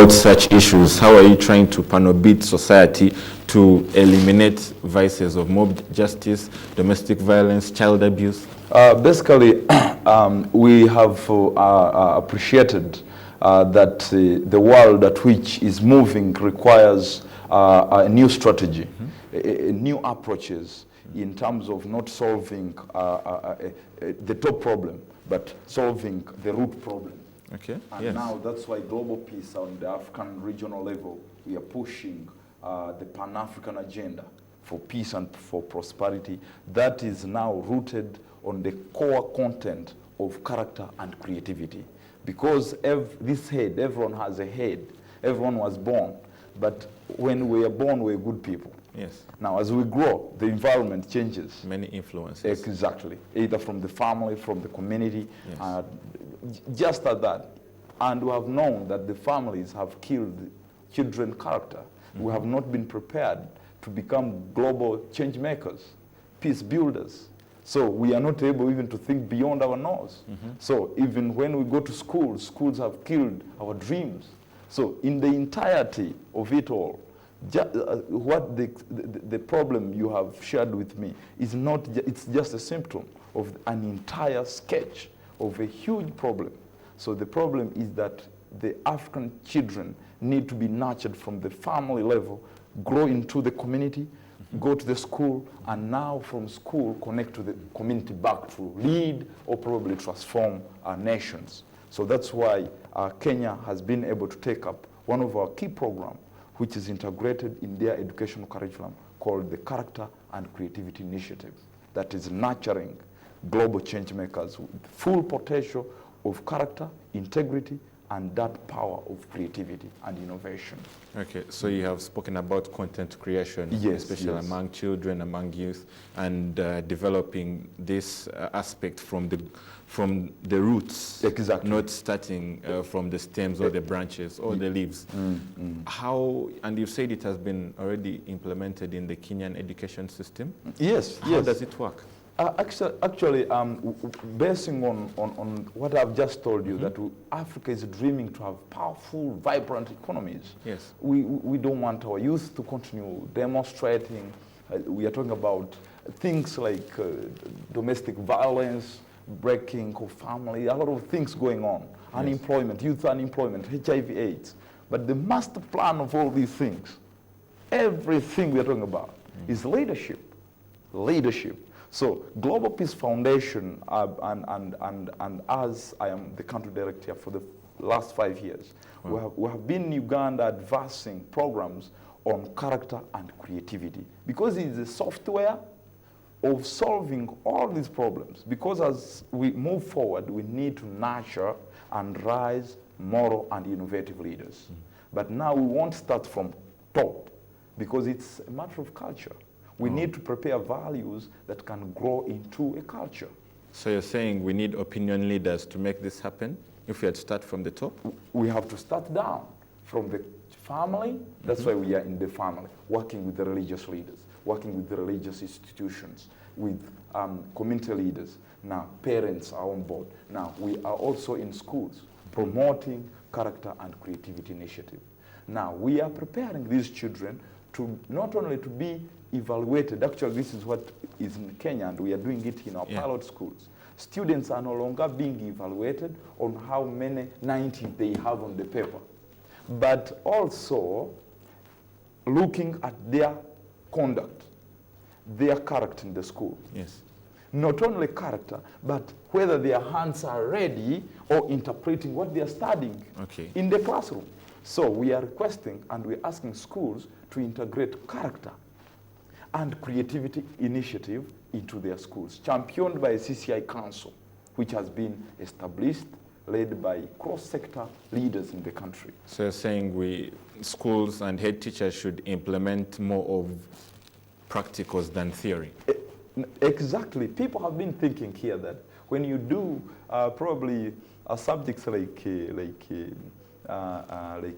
about such issues? How are you trying to panel-beat society to eliminate vices of mob justice, domestic violence, child abuse? Basically, we have appreciated that the world at which is moving requires a new strategy, new approaches in terms of not solving the top problem, but solving the root problem. Okay. And now that's why global peace on the African regional level, we are pushing the Pan-African agenda for peace and for prosperity that is now rooted on the core content of character and creativity. Because this head, everyone has a head, everyone was born, but when we are born, we're good people. Yes. Now, as we grow, the environment changes. Many influences. Exactly. Either from the family, from the community, Yes. just at that. And we have known that the families have killed children character. We have not been prepared to become global change makers, peace builders. So we are not able even to think beyond our nose. So even when we go to schools, schools have killed our dreams. So in the entirety of it all, what the problem you have shared with me is not, it's just a symptom of an entire sketch of a huge problem. So the problem is that the African children need to be nurtured from the family level, grow into the community, go to the school, and now from school connect to the community back to lead or probably transform our nations. So that's why Kenya has been able to take up one of our key programs, which is integrated in their educational curriculum, called the Character and Creativity Initiative, that is nurturing global change makers with full potential of character, integrity, and that power of creativity and innovation. Okay, so you have spoken about content creation, yes, especially yes. among children, among youth, and developing this aspect from the roots. Exactly. Not starting from the stems or the branches or the leaves. How, and you said it has been already implemented in the Kenyan education system? Yes, How does it work? Actually, basing on what I've just told you, that Africa is dreaming to have powerful, vibrant economies. Yes. We don't want our youth to continue demonstrating. We are talking about things like domestic violence, breaking of family, a lot of things going on. Yes. Unemployment, youth unemployment, HIV/AIDS. But the master plan of all these things, everything we are talking about, is leadership. Leadership. So Global Peace Foundation and as I am the country director for the last 5 years, we have been in Uganda advancing programs on character and creativity, because it's a software of solving all these problems. Because as we move forward, we need to nurture and rise moral and innovative leaders. But now we won't start from top, because it's a matter of culture. We need to prepare values that can grow into a culture. So you're saying we need opinion leaders to make this happen? If we had to start from the top? We have to start down from the family. That's why we are in the family, working with the religious leaders, working with the religious institutions, with community leaders. Now, parents are on board. Now, we are also in schools promoting character and creativity initiative. Now, we are preparing these children to not only to be evaluated. Actually, this is what is in Kenya, and we are doing it in our pilot schools. Students are no longer being evaluated on how many 90 they have on the paper, but also looking at their conduct, their character in the school. Yes. Not only character, but whether their hands are ready or interpreting what they are studying in the classroom. So we are requesting and we're asking schools to integrate character and creativity initiative into their schools, championed by a CCI council, which has been established, led by cross-sector leaders in the country. So you're saying schools and head teachers should implement more of practicals than theory? Exactly. People have been thinking here that when you do probably subjects like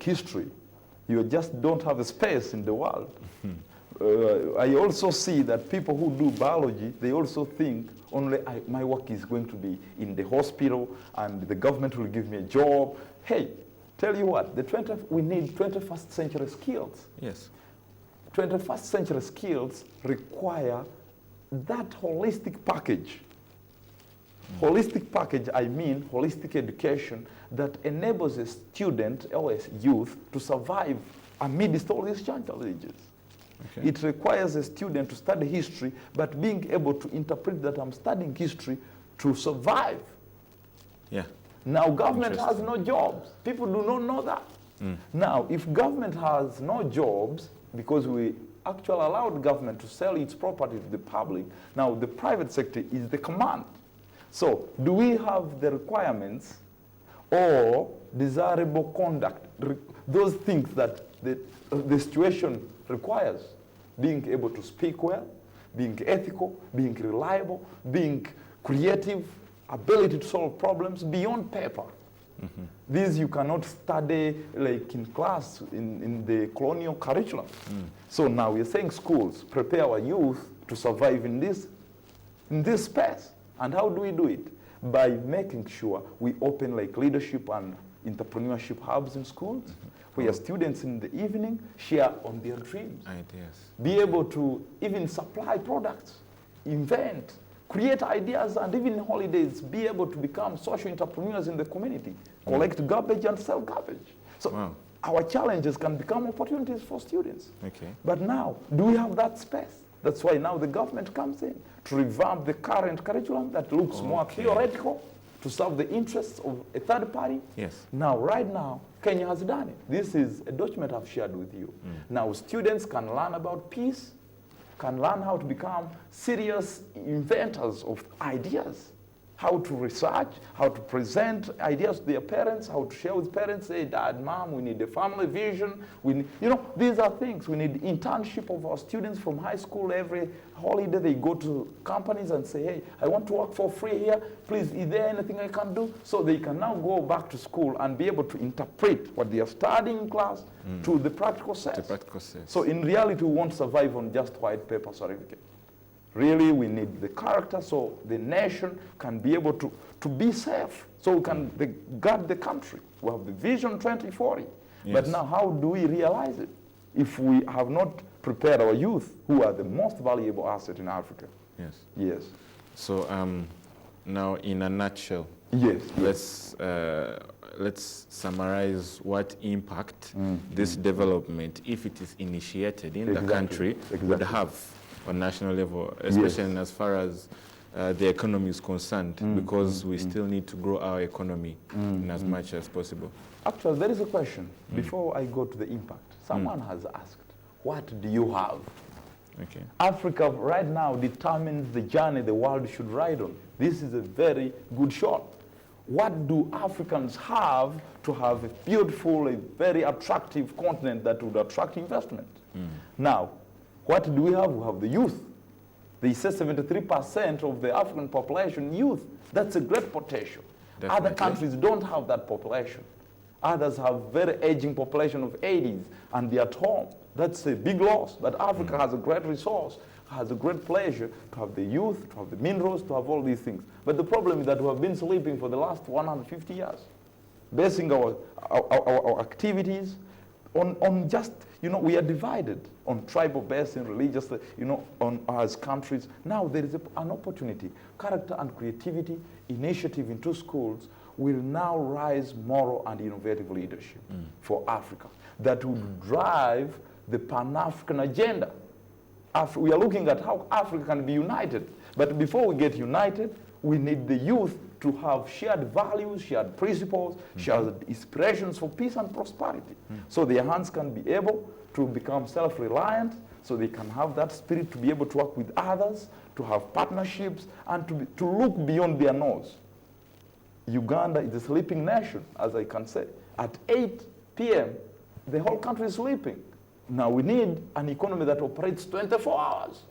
history, you just don't have a space in the world. I also see that people who do biology, they also think only my work is going to be in the hospital and the government will give me a job. Hey, tell you what, we need 21st century skills. Yes. 21st century skills require that holistic package. Holistic package, I mean holistic education that enables a student or a youth to survive amidst all these challenges. Okay. It requires a student to study history, but being able to interpret that I'm studying history to survive. Yeah. Now, government has no jobs. People do not know that. Now, if government has no jobs, because we actually allowed government to sell its property to the public, now the private sector is the command. So, do we have the requirements or desirable conduct, those things that the situation requires? Being able to speak well, being ethical, being reliable, being creative, ability to solve problems beyond paper. These you cannot study like in class in the colonial curriculum. So now we're saying schools prepare our youth to survive in this space. And how do we do it? By making sure we open like leadership and entrepreneurship hubs in schools, where students in the evening share on their dreams. Ideas. Be able to even supply products, invent, create ideas, and even in holidays, be able to become social entrepreneurs in the community, collect garbage and sell garbage. So our challenges can become opportunities for students. Okay. But now, do we have that space? That's why now the government comes in to revamp the current curriculum that looks more theoretical to serve the interests of a third party. Yes. Now, right now, Kenya has done it. This is a document I've shared with you. Now, students can learn about peace, can learn how to become serious inventors of ideas, how to research, how to present ideas to their parents, how to share with parents, say, Dad, Mom, we need a family vision. We need, these are things. We need internship of our students from high school. Every holiday they go to companies and say, hey, I want to work for free here. Please, is there anything I can do? So they can now go back to school and be able to interpret what they are studying in class to the practical sense. So in reality, we won't survive on just white paper certificate. Really, we need the character so the nation can be able to be safe, so we can guard the country. We have the Vision 2040. Yes. But now how do we realize it if we have not prepared our youth, who are the most valuable asset in Africa? Yes. Yes. So now in a nutshell, yes. Let's summarize what impact this development, if it is initiated in the country, would have on national level, especially as far as the economy is concerned, because we still need to grow our economy in as much as possible. Actually, there is a question. Before I go to the impact, someone has asked, what do you have? Okay. Africa right now determines the journey the world should ride on. This is a very good shot. What do Africans have to have a beautiful, a very attractive continent that would attract investment? Now, what do we have? We have the youth. They say 73% of the African population youth. That's a great potential. Definitely. Other countries don't have that population. Others have very aging population of 80s, and they're at home. That's a big loss. But Africa has a great resource, has a great pleasure to have the youth, to have the minerals, to have all these things. But the problem is that we have been sleeping for the last 150 years, basing our activities on just, we are divided on tribal based and religious, on as countries. Now there is an opportunity. Character and creativity initiative into schools will now rise moral and innovative leadership for Africa that will drive the Pan-African agenda. We are looking at how Africa can be united. But before we get united, we need the youth to have shared values, shared principles, shared inspirations for peace and prosperity. So their hands can be able to become self-reliant, so they can have that spirit to be able to work with others, to have partnerships, and to look beyond their nose. Uganda is a sleeping nation, as I can say. At 8 p.m., the whole country is sleeping. Now we need an economy that operates 24 hours.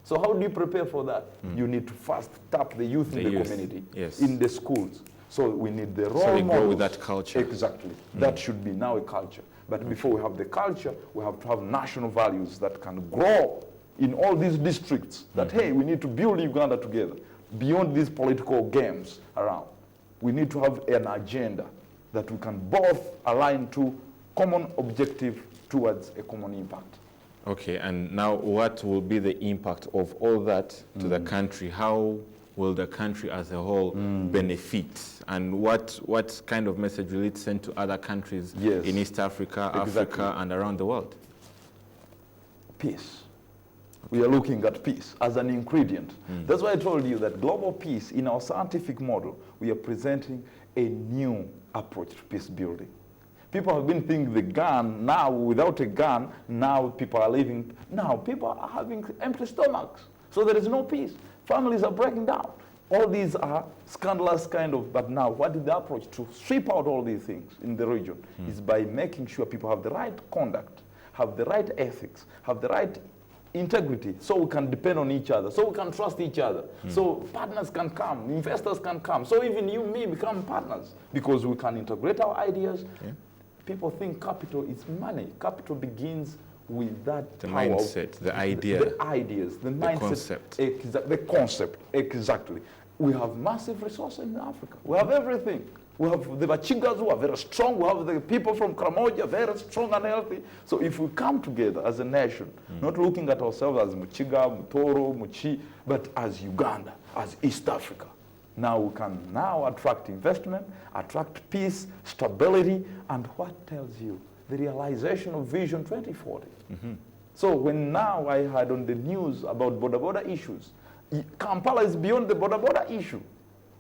So how do you prepare for that? You need to first tap the youth in the community, in the schools. So we need the role models. So they grow with that culture. Exactly. That should be now a culture. But before we have the culture, we have to have national values that can grow in all these districts. That, hey, we need to build Uganda together, beyond these political games around. We need to have an agenda that we can both align to common objective towards a common impact. Okay, and now what will be the impact of all that to the country? How will the country as a whole benefit? And what kind of message will it send to other countries in East Africa, Africa, and around the world? Peace. We are looking at peace as an ingredient. That's why I told you that global peace, in our scientific model, we are presenting a new approach to peace building. People have been thinking the gun, now without a gun, now people are living, now people are having empty stomachs. So there is no peace. Families are breaking down. All these are scandalous kind of, but now what is the approach to sweep out all these things in the region? Is by making sure people have the right conduct, have the right ethics, have the right integrity, so we can depend on each other, so we can trust each other, so partners can come, investors can come, so even you, me, become partners, because we can integrate our ideas. People think capital is money. Capital begins with that the power, mindset, the idea, the ideas, the mindset, concept. The concept, exactly. We have massive resources in Africa. We have everything. We have the Bachigas who are very strong. We have the people from Karamoja, very strong and healthy. So if we come together as a nation, not looking at ourselves as Muchiga, Mutoro, Muchi, but as Uganda, as East Africa, now we can now attract investment, attract peace, stability, and what tells you? The realization of Vision 2040. So when now I heard on the news about border issues, Kampala is beyond the border issue.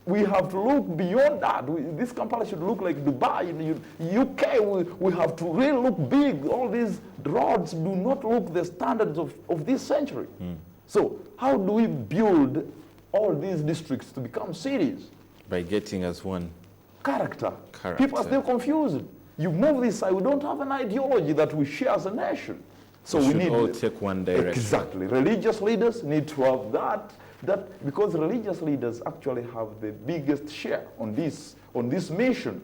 We have to look beyond that. This Kampala should look like Dubai, in UK. We have to really look big. All these roads do not look the standards of this century. So how do we build all these districts to become cities? By getting as one. Character. People are still confused. You move this side, we don't have an ideology that we share as a nation. So we need all take one direction. Exactly. Religious leaders need to have that because religious leaders actually have the biggest share on this mission.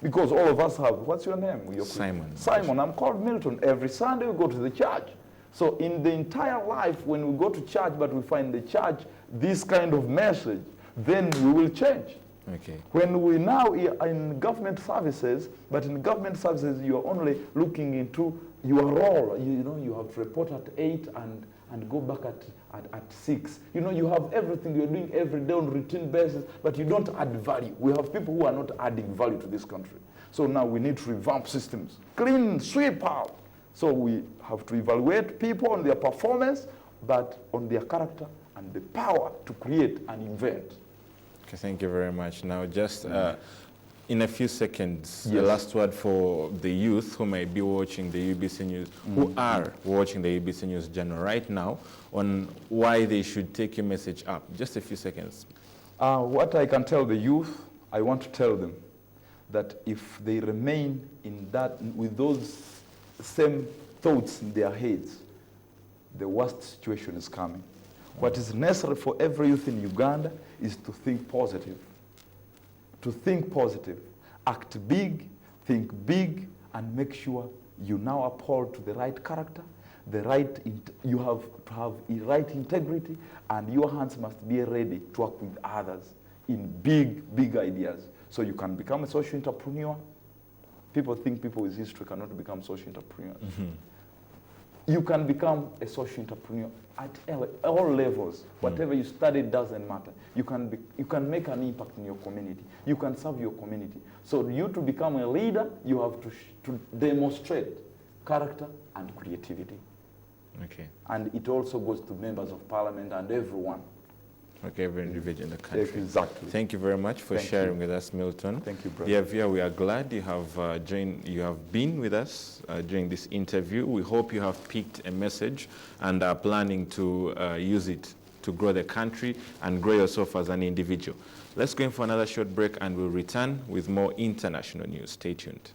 Because all of us have, what's your name? Simon. Simon. I'm called Milton. Every Sunday we go to the church. So in the entire life, when we go to church, but we find the church this kind of message, then we will change. Okay. When we now are in government services, but in government services you are only looking into your role. You have to report at 8 and go back at 6. You have everything you're doing every day on routine basis, but you don't add value. We have people who are not adding value to this country. So now we need to revamp systems, clean, sweep out. So we have to evaluate people on their performance, but on their character and the power to create and invent. Okay, thank you very much. Now, just in a few seconds, the last word for the youth who might be watching the UBC News, who are watching the UBC News Journal right now, on why they should take your message up. Just a few seconds. What I can tell the youth, I want to tell them that if they remain in that, with those same thoughts in their heads, the worst situation is coming. What is necessary for every youth in Uganda is to think positive. To think positive. Act big, think big, and make sure you now uphold to the right character, you have to have the right integrity, and your hands must be ready to work with others in big ideas. So you can become a social entrepreneur. People think people with history cannot become social entrepreneurs. You can become a social entrepreneur at all levels. Whatever you study doesn't matter. You can make an impact in your community. You can serve your community. So you to become a leader, you have to demonstrate character and creativity. Okay. And it also goes to members of parliament and everyone. Okay, every individual in the country. Exactly. Thank you very much for sharing with us, Milton. Thank you, brother. Yeah, Via, we are glad you have you have been with us during this interview. We hope you have picked a message and are planning to use it to grow the country and grow yourself as an individual. Let's go in for another short break and we'll return with more international news. Stay tuned.